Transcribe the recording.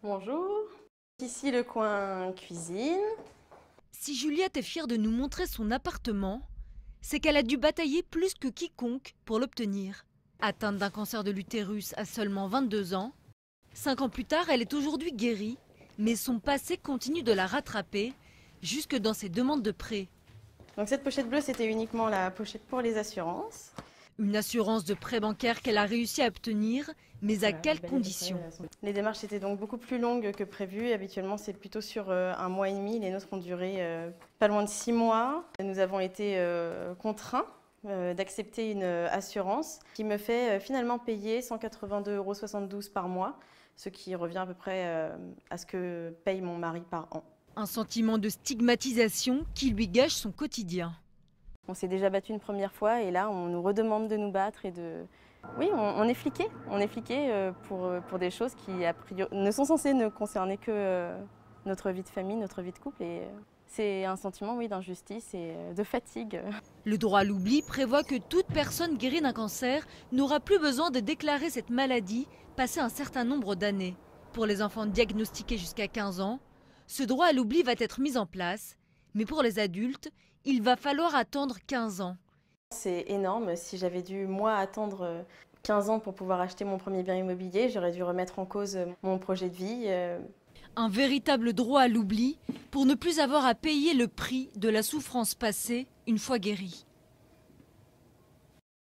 Bonjour. Ici le coin cuisine. Si Juliette est fière de nous montrer son appartement, c'est qu'elle a dû batailler plus que quiconque pour l'obtenir. Atteinte d'un cancer de l'utérus à seulement 22 ans, 5 ans plus tard, elle est aujourd'hui guérie, mais son passé continue de la rattraper, jusque dans ses demandes de prêt. Donc cette pochette bleue, c'était uniquement la pochette pour les assurances. Une assurance de prêt bancaire qu'elle a réussi à obtenir, mais à Voilà, quelles belle conditions? Les démarches étaient donc beaucoup plus longues que prévu. Habituellement, c'est plutôt sur un mois et demi. Les nôtres ont duré pas loin de 6 mois. Nous avons été contraints d'accepter une assurance qui me fait finalement payer 182,72 € par mois, ce qui revient à peu près à ce que paye mon mari par an. Un sentiment de stigmatisation qui lui gâche son quotidien. On s'est déjà battu une première fois et là, on nous redemande de nous battre et de... Oui, on est fliqué. On est fliqué pour des choses qui, a priori, ne sont censées ne concerner que notre vie de famille, notre vie de couple. Et c'est un sentiment, oui, d'injustice et de fatigue. Le droit à l'oubli prévoit que toute personne guérie d'un cancer n'aura plus besoin de déclarer cette maladie passé un certain nombre d'années. Pour les enfants diagnostiqués jusqu'à 15 ans, ce droit à l'oubli va être mis en place, mais pour les adultes, il va falloir attendre 15 ans. C'est énorme. Si j'avais dû, moi, attendre 15 ans pour pouvoir acheter mon premier bien immobilier, j'aurais dû remettre en cause mon projet de vie. Un véritable droit à l'oubli pour ne plus avoir à payer le prix de la souffrance passée une fois guérie.